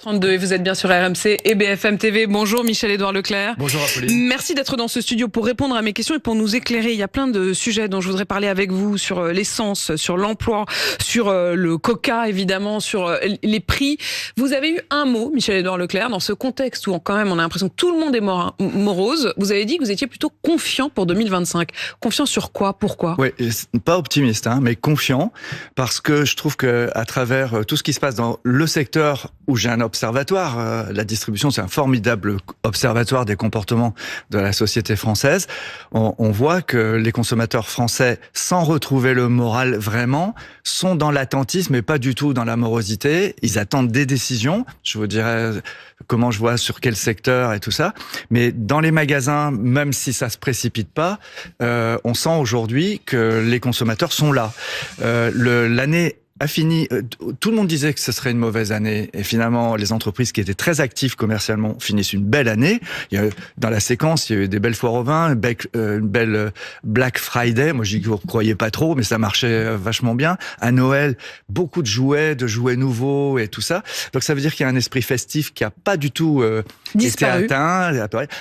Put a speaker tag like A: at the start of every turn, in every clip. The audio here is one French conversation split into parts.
A: 32 et vous êtes bien sur RMC et BFM TV. Bonjour Michel-Édouard Leclerc.
B: Bonjour Apolline.
A: Merci d'être dans ce studio pour répondre à mes questions et pour nous éclairer. Il y a plein de sujets dont je voudrais parler avec vous sur l'essence, sur l'emploi, sur le coca évidemment, sur les prix. Vous avez eu un mot, Michel-Édouard Leclerc, dans ce contexte où quand même on a l'impression que tout le monde est morose. Vous avez dit que vous étiez plutôt confiant pour 2025. Confiant sur quoi? Pourquoi?
B: Oui, pas optimiste, mais confiant, parce que je trouve que à travers tout ce qui se passe dans le secteur où j'ai un observatoire, la distribution, c'est un formidable observatoire des comportements de la société française. On voit que les consommateurs français, sans retrouver le moral vraiment, sont dans l'attentisme et pas du tout dans la morosité. Ils attendent des décisions. Je vous dirais comment je vois sur quel secteur et tout ça. Mais dans les magasins, même si ça se précipite pas, on sent aujourd'hui que les consommateurs sont là. L'année a fini. Tout le monde disait que ce serait une mauvaise année, et finalement, les entreprises qui étaient très actives commercialement finissent une belle année. Dans la séquence, il y a eu des belles foires au vin, une belle Black Friday. Moi, j'y croyais pas trop, mais ça marchait vachement bien. À Noël, beaucoup de jouets nouveaux et tout ça. Donc, ça veut dire qu'il y a un esprit festif qui a pas du tout été atteint.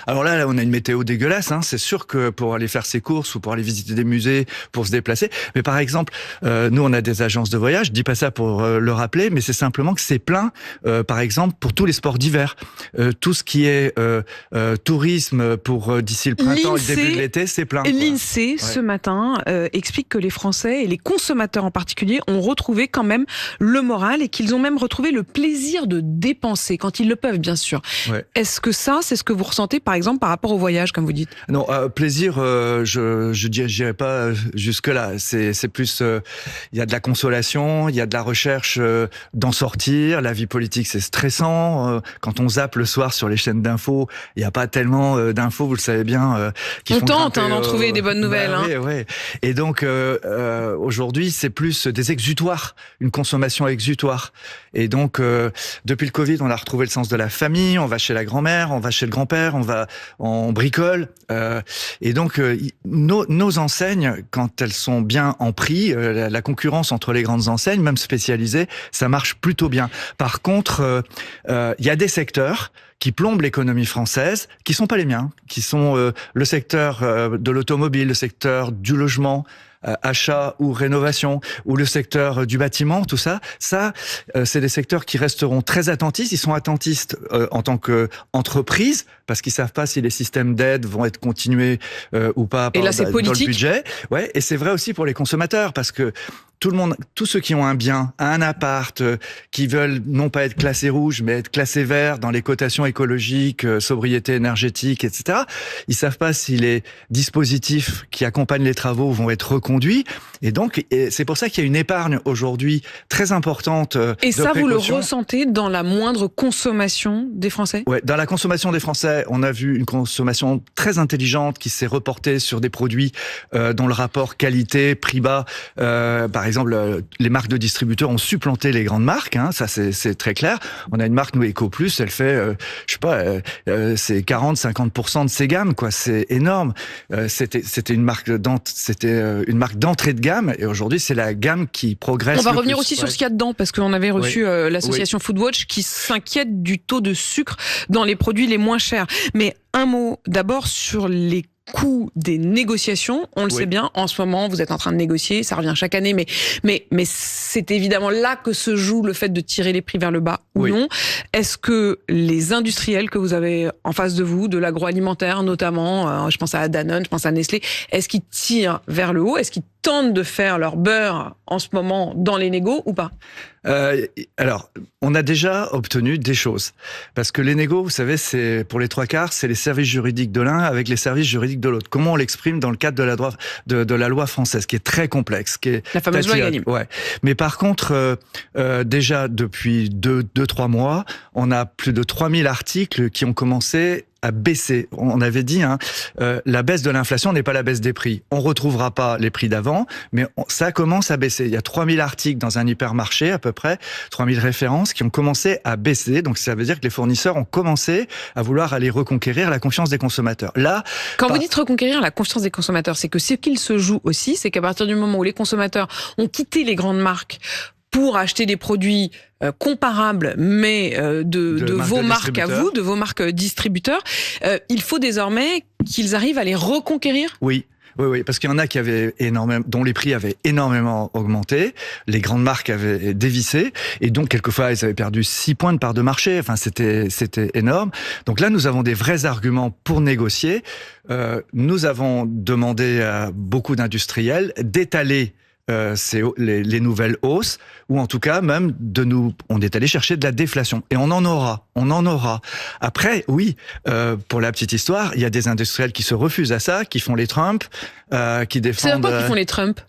B: Alors là, on a une météo dégueulasse. C'est sûr que pour aller faire ses courses ou pour aller visiter des musées, pour se déplacer. Mais par exemple, nous, on a des agences de voyage. Je dis pas ça pour le rappeler, mais c'est simplement que c'est plein, par exemple, pour tous les sports d'hiver. Tout ce qui est tourisme pour d'ici le printemps et le début de l'été, c'est plein.
A: L'INSEE, ce matin, explique que les Français, et les consommateurs en particulier, ont retrouvé quand même le moral et qu'ils ont même retrouvé le plaisir de dépenser, quand ils le peuvent, bien sûr. Ouais. Est-ce que ça, c'est ce que vous ressentez, par exemple, par rapport au voyage, comme vous dites?
B: Non, plaisir, je dirais pas jusque-là. C'est plus, il y a de la consolation, il y a de la recherche d'en sortir. La vie politique, c'est stressant. Quand on zappe le soir sur les chaînes d'infos, il n'y a pas tellement d'infos, vous le savez bien.
A: On tente d'en trouver des bonnes nouvelles.
B: Oui. Et donc, aujourd'hui, c'est plus des exutoires, une consommation exutoire. Et donc, depuis le Covid, on a retrouvé le sens de la famille. On va chez la grand-mère, on va chez le grand-père, on bricole. Et donc, nos enseignes, quand elles sont bien en prix, la concurrence entre les grandes enseignes, même spécialisées, ça marche plutôt bien. Par contre, il y a des secteurs qui plombent l'économie française, qui sont pas les miens, qui sont le secteur de l'automobile, le secteur du logement, achat ou rénovation, ou le secteur du bâtiment, tout ça. Ça, c'est des secteurs qui resteront très attentistes. Ils sont attentistes en tant qu'entreprise, parce qu'ils savent pas si les systèmes d'aide vont être continués ou pas
A: et là, c'est politique.
B: Dans le budget. Ouais, et c'est vrai aussi pour les consommateurs, parce que tous ceux qui ont un bien, un appart, qui veulent non pas être classés rouge, mais être classés vert dans les cotations écologiques, sobriété énergétique, etc. Ils savent pas si les dispositifs qui accompagnent les travaux vont être reconduits. Et donc, c'est pour ça qu'il y a une épargne aujourd'hui très importante.
A: Et ça, vous le ressentez dans la moindre consommation des Français?
B: Ouais, dans la consommation des Français, on a vu une consommation très intelligente qui s'est reportée sur des produits dont le rapport qualité-prix bas, par exemple, les marques de distributeurs ont supplanté les grandes marques, ça c'est très clair. On a une marque, nous, EcoPlus, elle fait, c'est 40-50% de ses gammes, quoi. C'est énorme. C'était une marque d'entrée de gamme, et aujourd'hui c'est la gamme qui progresse.
A: On va revenir aussi sur ce qu'il y a dedans, parce qu'on avait reçu l'association Foodwatch qui s'inquiète du taux de sucre dans les produits les moins chers. Mais un mot d'abord sur les coût des négociations, on le sait bien, en ce moment vous êtes en train de négocier, ça revient chaque année, mais c'est évidemment là que se joue le fait de tirer les prix vers le bas ou non. Est-ce que les industriels que vous avez en face de vous, de l'agroalimentaire notamment, je pense à Danone, je pense à Nestlé, est-ce qu'ils tirent vers le haut? Est-ce qu'ils tentent de faire leur beurre en ce moment dans les négos ou pas?
B: Alors, on a déjà obtenu des choses. Parce que les négos, vous savez, c'est pour les trois quarts, c'est les services juridiques de l'un avec les services juridiques de l'autre. Comment on l'exprime dans le cadre de la loi française, qui est très complexe, qui est
A: la fameuse loi Egalim.
B: Ouais. Mais par contre, déjà depuis 2-3 mois, on a plus de 3000 articles qui ont commencé à baisser. On avait dit, la baisse de l'inflation n'est pas la baisse des prix. On retrouvera pas les prix d'avant, mais ça commence à baisser. Il y a 3000 articles dans un hypermarché, à peu près, 3000 références qui ont commencé à baisser. Donc ça veut dire que les fournisseurs ont commencé à vouloir aller reconquérir la confiance des consommateurs. Là,
A: quand vous dites reconquérir la confiance des consommateurs, c'est que ce qu'il se joue aussi, c'est qu'à partir du moment où les consommateurs ont quitté les grandes marques pour acheter des produits comparables, mais de vos marques à vous, de vos marques distributeurs, il faut désormais qu'ils arrivent à les reconquérir?
B: Oui. Oui, parce qu'il y en a qui avaient dont les prix avaient énormément augmenté, les grandes marques avaient dévissé, et donc quelquefois ils avaient perdu 6 points de part de marché. Enfin, c'était énorme. Donc là, nous avons des vrais arguments pour négocier. Nous avons demandé à beaucoup d'industriels d'étaler les nouvelles hausses, ou en tout cas même on est allé chercher de la déflation, et on en aura. Après, oui, pour la petite histoire, il y a des industriels qui se refusent à ça, qui font les Trump, qui défendent.
A: C'est quoi qui font les Trump?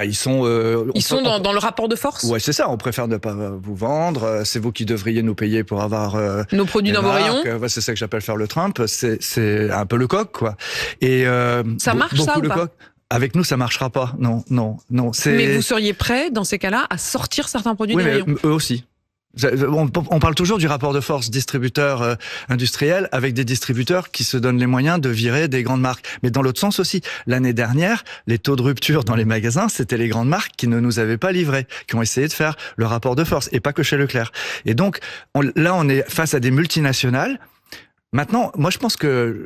B: Ils sont
A: dans le rapport de force.
B: Ouais, c'est ça. On préfère ne pas vous vendre. C'est vous qui devriez nous payer pour avoir
A: nos produits dans vos rayons.
B: C'est ça que j'appelle faire le Trump. C'est un peu le coq, quoi. Et
A: ça marche, ça, ou pas?
B: Avec nous, ça marchera pas. Non.
A: Mais vous seriez prêt, dans ces cas-là, à sortir certains produits des rayons?
B: Eux aussi. On parle toujours du rapport de force distributeur industriel avec des distributeurs qui se donnent les moyens de virer des grandes marques. Mais dans l'autre sens aussi, l'année dernière, les taux de rupture dans les magasins, c'était les grandes marques qui ne nous avaient pas livré, qui ont essayé de faire le rapport de force, et pas que chez Leclerc. Et donc, là, on est face à des multinationales. Maintenant, moi, je pense que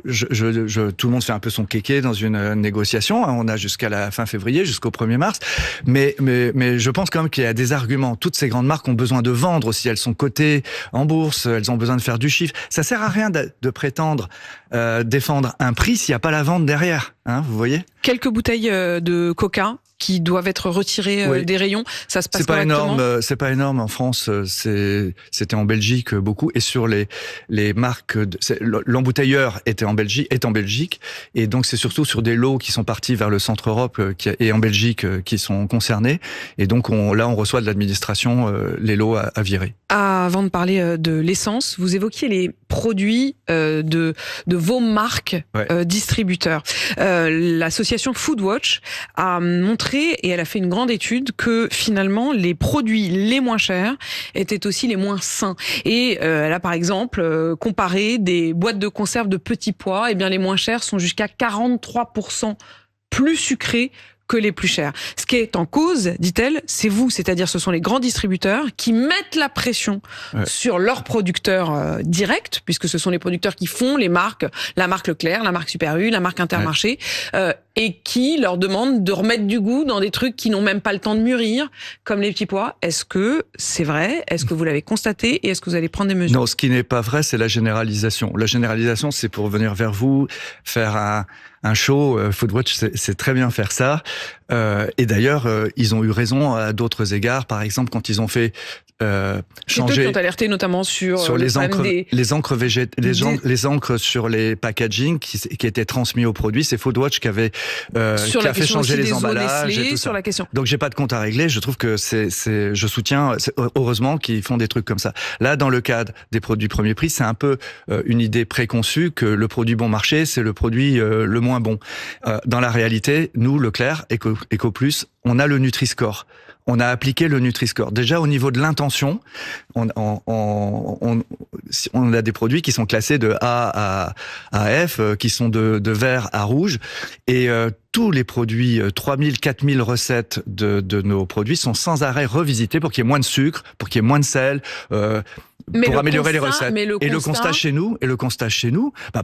B: tout le monde fait un peu son kéké dans une négociation. On a jusqu'à la fin février, jusqu'au 1er mars. Mais je pense quand même qu'il y a des arguments. Toutes ces grandes marques ont besoin de vendre aussi. Elles sont cotées en bourse. Elles ont besoin de faire du chiffre. Ça sert à rien de prétendre défendre un prix s'il n'y a pas la vente derrière. Hein, vous voyez?
A: Quelques bouteilles de Coca qui doivent être retirées des rayons. Ça se passe correctement?
B: C'est pas énorme en France. C'était en Belgique beaucoup, et sur les marques, l'embouteilleur est en Belgique, et donc c'est surtout sur des lots qui sont partis vers le centre Europe et en Belgique qui sont concernés. Et donc on reçoit de l'administration les lots à virer.
A: Avant de parler de l'essence, vous évoquiez les produits de vos marques distributeurs. L'association Foodwatch a montré, et elle a fait une grande étude, que finalement les produits les moins chers étaient aussi les moins sains. Et elle a par exemple comparé des boîtes de conserve de petits pois. Eh bien, les moins chères sont jusqu'à 43% plus sucrées que les plus chers. Ce qui est en cause, dit-elle, c'est vous, c'est-à-dire ce sont les grands distributeurs qui mettent la pression sur leurs producteurs directs, puisque ce sont les producteurs qui font les marques, la marque Leclerc, la marque Super U, la marque Intermarché, et qui leur demandent de remettre du goût dans des trucs qui n'ont même pas le temps de mûrir, comme les petits pois. Est-ce que c'est vrai? Est-ce que vous l'avez constaté? Et est-ce que vous allez prendre des mesures?
B: Non, ce qui n'est pas vrai, c'est la généralisation. La généralisation, c'est pour venir vers vous, faire un show. Foodwatch, c'est très bien faire ça. Et d'ailleurs, ils ont eu raison à d'autres égards. Par exemple, quand ils ont fait changer.
A: C'est eux qui ont alerté notamment sur
B: les encres sur les packaging qui étaient transmis aux produits. C'est Foodwatch qui avait fait changer les emballages et tout ça.
A: Sur la question.
B: Donc j'ai pas de compte à régler. Je trouve que je soutiens heureusement qu'ils font des trucs comme ça. Là, dans le cadre des produits premier prix, c'est un peu une idée préconçue que le produit bon marché, c'est le produit le moins bon. Dans la réalité, nous, Leclerc, EcoPlus, on a le Nutri-Score. On a appliqué le Nutri-Score. Déjà, au niveau de l'intention, on a des produits qui sont classés de A à F, qui sont de vert à rouge. Et tous les produits, 3000, 4000 recettes de nos produits sont sans arrêt revisités pour qu'il y ait moins de sucre, pour qu'il y ait moins de sel, pour améliorer les recettes. Et le constat chez nous,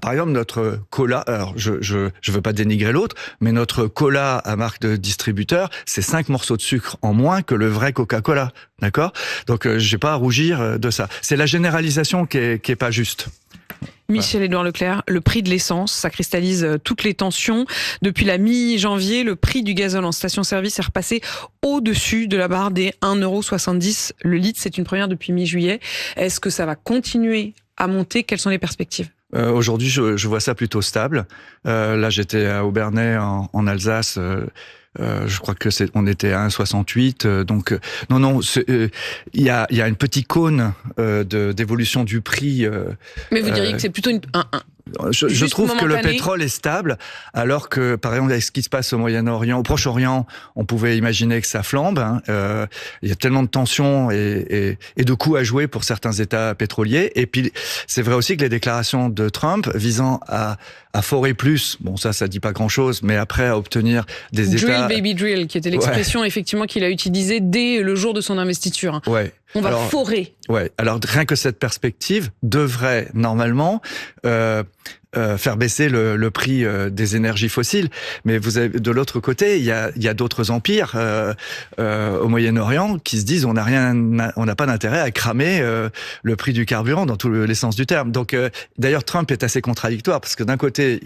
B: par exemple, notre cola, alors je veux pas dénigrer l'autre, mais notre cola à marque de distributeur, c'est 5 morceaux de sucre en moins que le vrai Coca-Cola. D'accord? Donc, j'ai pas à rougir de ça. C'est la généralisation qui est pas juste.
A: Michel-Édouard Leclerc, le prix de l'essence, ça cristallise toutes les tensions. Depuis la mi-janvier, le prix du gazole en station-service est repassé au-dessus de la barre des 1,70 € le litre. C'est une première depuis mi-juillet. Est-ce que ça va continuer à monter? Quelles sont les perspectives?
B: Aujourd'hui, je vois ça plutôt stable. Là, j'étais à Aubernais, en Alsace. Je crois que on était à 1,68. Donc non, il y a une petite cône d'évolution du prix.
A: Mais vous diriez que c'est plutôt
B: je trouve que le pétrole est stable, alors que, par exemple, avec ce qui se passe au Moyen-Orient, au Proche-Orient, on pouvait imaginer que ça flambe. Il y a tellement de tensions et de coûts à jouer pour certains États pétroliers. Et puis, c'est vrai aussi que les déclarations de Trump visant à à forer plus. Bon, ça dit pas grand-chose, mais après à obtenir des
A: drill,
B: États...
A: baby drill, qui était l'expression effectivement qu'il a utilisée dès le jour de son investiture.
B: Ouais.
A: On va forer.
B: Ouais. Alors rien que cette perspective devrait normalement faire baisser le prix des énergies fossiles. Mais vous avez de l'autre côté, il y a d'autres empires au Moyen-Orient qui se disent on n'a pas d'intérêt à cramer le prix du carburant dans tous les sens du terme. Donc d'ailleurs Trump est assez contradictoire parce que d'un côté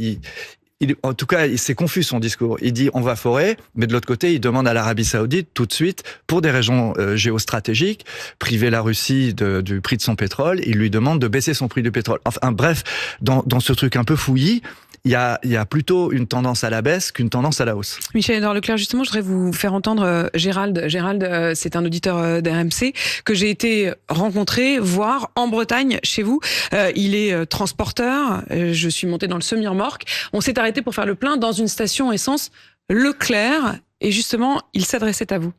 B: en tout cas, c'est confus son discours. Il dit on va forer, mais de l'autre côté, il demande à l'Arabie Saoudite tout de suite, pour des raisons géostratégiques, priver la Russie du prix de son pétrole. Il lui demande de baisser son prix du pétrole. Enfin bref, dans ce truc un peu fouillis, il y a plutôt une tendance à la baisse qu'une tendance à la hausse.
A: Michel-Édouard Leclerc, justement, je voudrais vous faire entendre Gérald. Gérald, c'est un auditeur d'RMC que j'ai été rencontrer, voir en Bretagne, chez vous. Il est transporteur. Je suis montée dans le semi-remorque. On s'est arrêté pour faire le plein dans une station essence Leclerc. Et justement, il s'adressait à vous.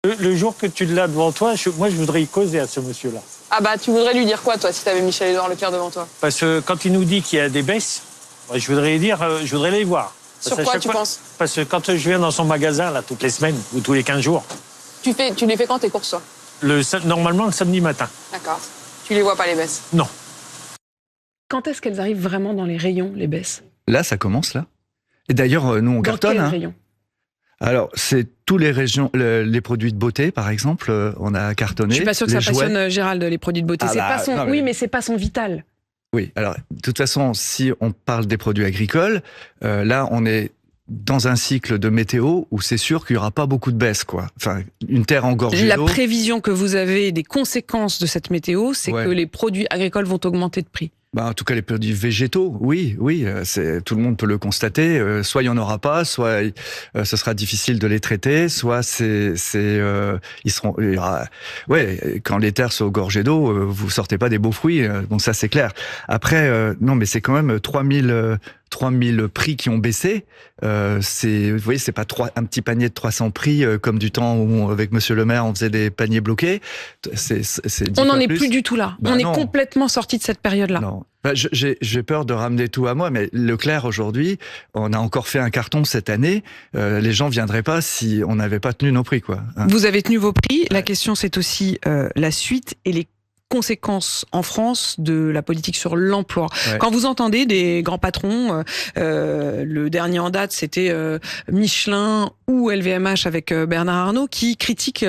C: Le jour que tu l'as devant toi, moi je voudrais y causer à ce monsieur-là.
A: Ah bah, tu voudrais lui dire quoi, toi, si tu avais Michel-Édouard Leclerc devant toi?
C: Parce que quand il nous dit qu'il y a des baisses, je voudrais les voir.
A: Sur quoi tu penses?
C: Parce que quand je viens dans son magasin, là, toutes les semaines ou tous les 15 jours.
A: Tu les fais quand tes courses, toi?
C: Normalement, le samedi matin.
A: D'accord. Tu les vois pas, les baisses?
C: Non.
A: Quand est-ce qu'elles arrivent vraiment dans les rayons, les baisses?
B: Là, ça commence, là. Et d'ailleurs, nous, on cartonne.
A: Dans quel rayon?
B: Alors, c'est tous les produits de beauté, par exemple, on a cartonné.
A: Je suis pas sûr que ça passionne Gérald, les produits de beauté. Oui, mais c'est pas son vital.
B: Oui, alors, de toute façon, si on parle des produits agricoles, là, on est dans un cycle de météo où c'est sûr qu'il n'y aura pas beaucoup de baisse, quoi. Enfin, une terre engorgée d'eau.
A: La prévision que vous avez des conséquences de cette météo, c'est que les produits agricoles vont augmenter de prix.
B: En tout cas, les produits végétaux, oui, tout le monde peut le constater. Soit il y en aura pas, soit ce sera difficile de les traiter, soit quand les terres sont gorgées d'eau, vous sortez pas des beaux fruits. Donc ça, c'est clair. Après, non, mais c'est quand même 3000 prix qui ont baissé. Vous voyez, c'est pas un petit panier de 300 prix comme du temps où avec Monsieur le Maire on faisait des paniers bloqués.
A: On n'en est plus du tout là. On est complètement sorti de cette période-là.
B: Non. J'ai peur de ramener tout à moi, mais Leclerc aujourd'hui, on a encore fait un carton cette année. Les gens viendraient pas si on n'avait pas tenu nos prix, quoi.
A: Vous avez tenu vos prix. La question, c'est aussi la suite et les conséquences en France de la politique sur l'emploi. Ouais. Quand vous entendez des grands patrons, le dernier en date, c'était Michelin ou LVMH avec Bernard Arnault, qui critiquent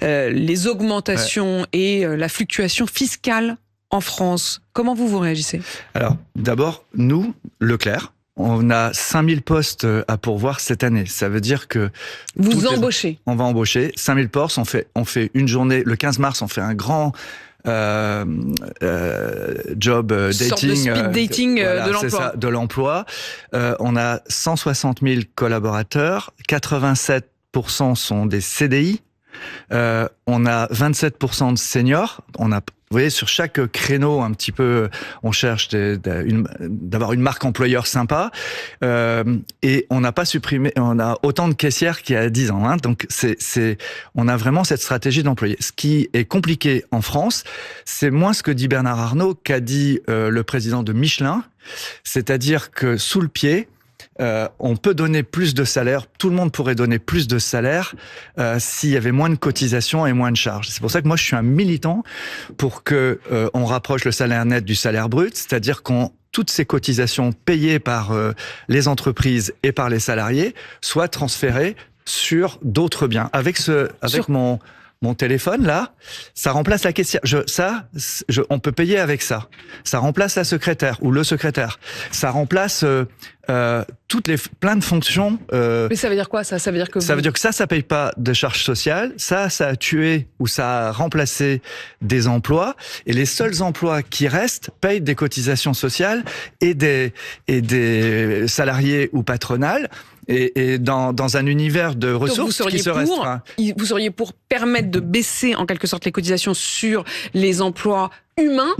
A: les augmentations et la fluctuation fiscale en France. Comment vous réagissez? Alors,
B: d'abord, nous, Leclerc, on a 5000 postes à pourvoir cette année. Ça veut dire que...
A: Vous embauchez?
B: On va embaucher 5000 postes. On fait une journée, le 15 mars, on fait un grand... job dating,
A: sorte de speed dating de l'emploi.
B: C'est ça, de l'emploi. On a 160 000 collaborateurs, 87% sont des CDI. On a 27% de seniors. Vous voyez, sur chaque créneau, un petit peu, on cherche d'avoir une marque employeur sympa. Et on n'a pas supprimé, on a autant de caissières qu'il y a 10 ans. Hein, donc, on a vraiment cette stratégie d'employé. Ce qui est compliqué en France, c'est moins ce que dit Bernard Arnault qu'a dit le président de Michelin. C'est-à-dire que sous le pied, on peut donner plus de salaire, tout le monde pourrait donner plus de salaire s'il y avait moins de cotisations et moins de charges. C'est pour ça que moi je suis un militant pour que on rapproche le salaire net du salaire brut, c'est-à-dire toutes ces cotisations payées par les entreprises et par les salariés soient transférées sur d'autres biens. Mon téléphone, là, ça remplace la caissière. On peut payer avec ça. Ça remplace la secrétaire ou le secrétaire. Ça remplace plein de fonctions.
A: Mais ça veut dire quoi, ça? Ça veut dire que
B: ça veut dire que ça paye pas de charges sociales. Ça a tué ou ça a remplacé des emplois. Et les seuls emplois qui restent payent des cotisations sociales et des salariés ou patronales. Et dans un univers de ressources qui se restreint.
A: Vous seriez pour permettre de baisser en quelque sorte les cotisations sur les emplois humains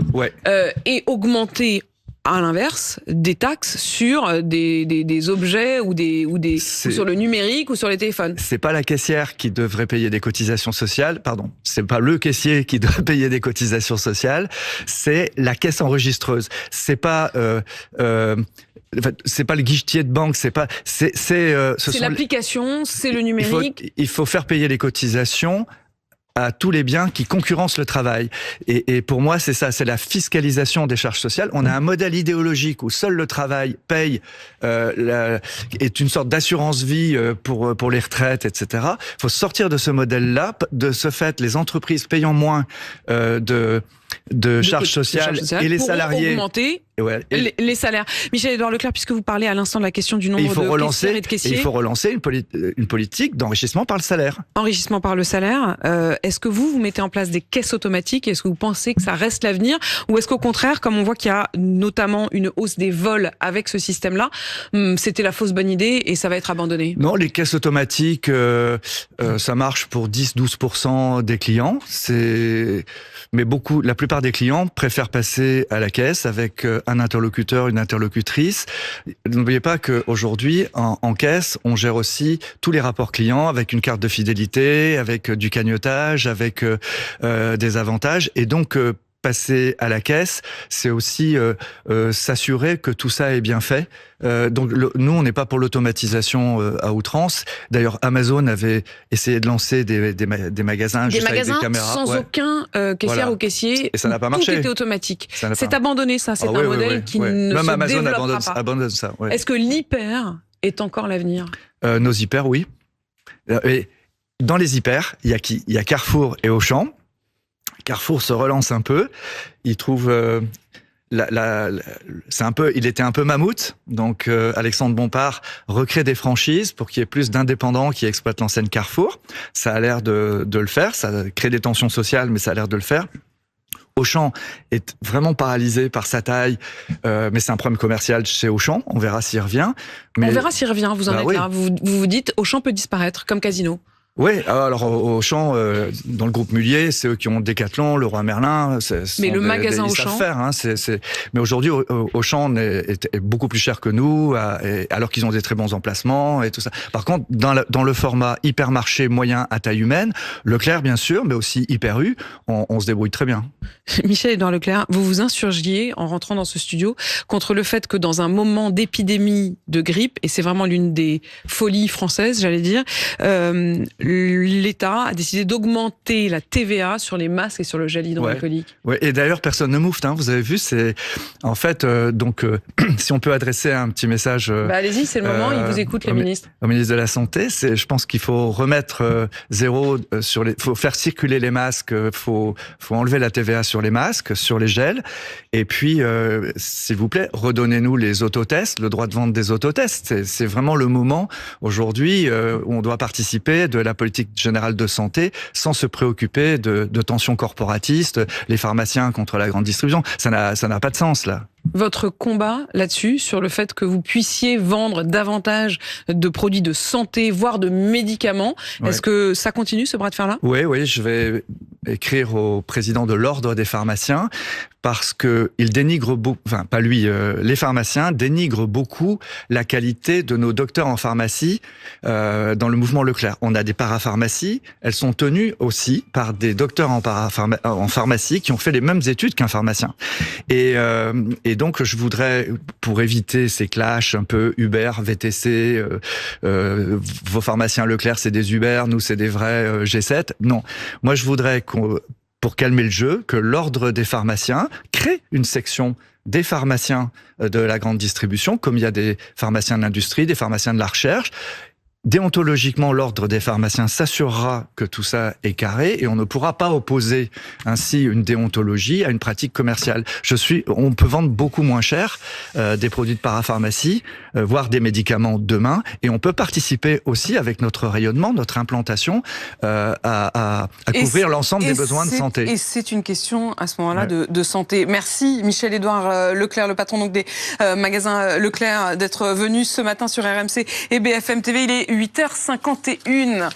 A: et augmenter à l'inverse, des taxes sur des objets ou sur le numérique ou sur les téléphones.
B: C'est pas la caissière qui devrait payer des cotisations sociales, pardon, c'est pas le caissier qui doit payer des cotisations sociales, c'est la caisse enregistreuse. C'est pas le guichetier de banque, c'est
A: l'application, c'est le numérique.
B: Il faut faire payer les cotisations à tous les biens qui concurrencent le travail. Et pour moi, c'est ça, c'est la fiscalisation des charges sociales. On a un modèle idéologique où seul le travail paye, est une sorte d'assurance vie pour les retraites, etc. Il faut sortir de ce modèle-là. De ce fait, les entreprises payant moins de charges sociales et les salariés
A: augmenter les salaires. Michel-Édouard Leclerc, puisque vous parlez à l'instant de la question du nombre de caissières et de caissiers.
B: Il faut relancer une politique d'enrichissement par le salaire.
A: Enrichissement par le salaire. Est-ce que vous mettez en place des caisses automatiques? Est-ce que vous pensez que ça reste l'avenir? Ou est-ce qu'au contraire, comme on voit qu'il y a notamment une hausse des vols avec ce système-là, c'était la fausse bonne idée et ça va être abandonné?
B: Non, les caisses automatiques, ça marche pour 10-12% des clients. Mais la plupart des clients préfèrent passer à la caisse avec un interlocuteur, une interlocutrice. N'oubliez pas qu'aujourd'hui, en caisse, on gère aussi tous les rapports clients avec une carte de fidélité, avec du cagnotage, avec des avantages. Et donc, passer à la caisse, c'est aussi s'assurer que tout ça est bien fait. Donc nous, on n'est pas pour l'automatisation à outrance. D'ailleurs, Amazon avait essayé de lancer des magasins juste avec des caméras.
A: Sans aucun caissière ou caissier.
B: Et ça n'a pas marché.
A: Tout était automatique. C'est abandonné, ça. C'est un modèle qui ne
B: Même
A: se
B: Amazon
A: développera pas.
B: abandonne ça. Ouais.
A: Est-ce que l'hyper est encore l'avenir?
B: Nos hyper, oui. Et dans les hyper, il y a Carrefour et Auchan. Carrefour se relance un peu. Il trouve il était un peu mammouth. Donc Alexandre Bompard recrée des franchises pour qu'il y ait plus d'indépendants qui exploitent l'enseigne Carrefour. Ça a l'air de le faire. Ça crée des tensions sociales, mais ça a l'air de le faire. Auchan est vraiment paralysé par sa taille, mais c'est un problème commercial chez Auchan. On verra s'il revient.
A: On verra s'il revient. Vous en êtes là. Vous vous dites Auchan peut disparaître comme Casino.
B: Oui, alors Auchan, dans le groupe Mullier, c'est eux qui ont Decathlon, Leroy Merlin.
A: Mais le magasin Auchan,
B: ils savent faire. Hein, Mais aujourd'hui, Auchan est beaucoup plus cher que nous, alors qu'ils ont des très bons emplacements et tout ça. Par contre, dans le format hypermarché moyen à taille humaine, Leclerc bien sûr, mais aussi Hyper U, on se débrouille très bien.
A: Michel-Édouard Leclerc, vous vous insurgiez en rentrant dans ce studio contre le fait que dans un moment d'épidémie de grippe, et c'est vraiment l'une des folies françaises, j'allais dire, l'État a décidé d'augmenter la TVA sur les masques et sur le gel hydroalcoolique.
B: Ouais, et d'ailleurs, personne ne moufte, hein, vous avez vu, c'est en fait, si on peut adresser un petit message...
A: allez-y, c'est le moment, ils vous écoutent, les ministres.
B: Au ministre de la Santé, je pense qu'il faut remettre zéro faut faire circuler les masques, faut enlever la TVA sur les masques, sur les gels, et puis, s'il vous plaît, redonnez-nous les autotests, le droit de vente des autotests. C'est vraiment le moment, aujourd'hui, où on doit participer de la politique générale de santé sans se préoccuper de tensions corporatistes, les pharmaciens contre la grande distribution. Ça n'a pas de sens, là.
A: Votre combat là-dessus, sur le fait que vous puissiez vendre davantage de produits de santé, voire de médicaments, est-ce que ça continue, ce bras de fer-là?
B: Oui, je vais écrire au président de l'Ordre des pharmaciens, parce que il dénigre beaucoup, enfin pas lui, les pharmaciens dénigrent beaucoup la qualité de nos docteurs en pharmacie dans le mouvement Leclerc. On a des parapharmacies, elles sont tenues aussi par des docteurs en pharmacie qui ont fait les mêmes études qu'un pharmacien. Et donc je voudrais, pour éviter ces clashs un peu Uber, VTC, vos pharmaciens Leclerc c'est des Uber, nous c'est des vrais G7. Non, moi je voudrais pour calmer le jeu, que l'Ordre des pharmaciens crée une section des pharmaciens de la grande distribution, comme il y a des pharmaciens de l'industrie, des pharmaciens de la recherche. Déontologiquement, l'Ordre des pharmaciens s'assurera que tout ça est carré et on ne pourra pas opposer ainsi une déontologie à une pratique commerciale. On peut vendre beaucoup moins cher des produits de parapharmacie, voire des médicaments demain, et on peut participer aussi avec notre rayonnement, notre implantation à couvrir l'ensemble des besoins de santé.
A: Et c'est une question à ce moment-là de santé. Merci Michel-Édouard Leclerc, le patron donc des magasins Leclerc, d'être venu ce matin sur RMC et BFM TV. Il est 8h51.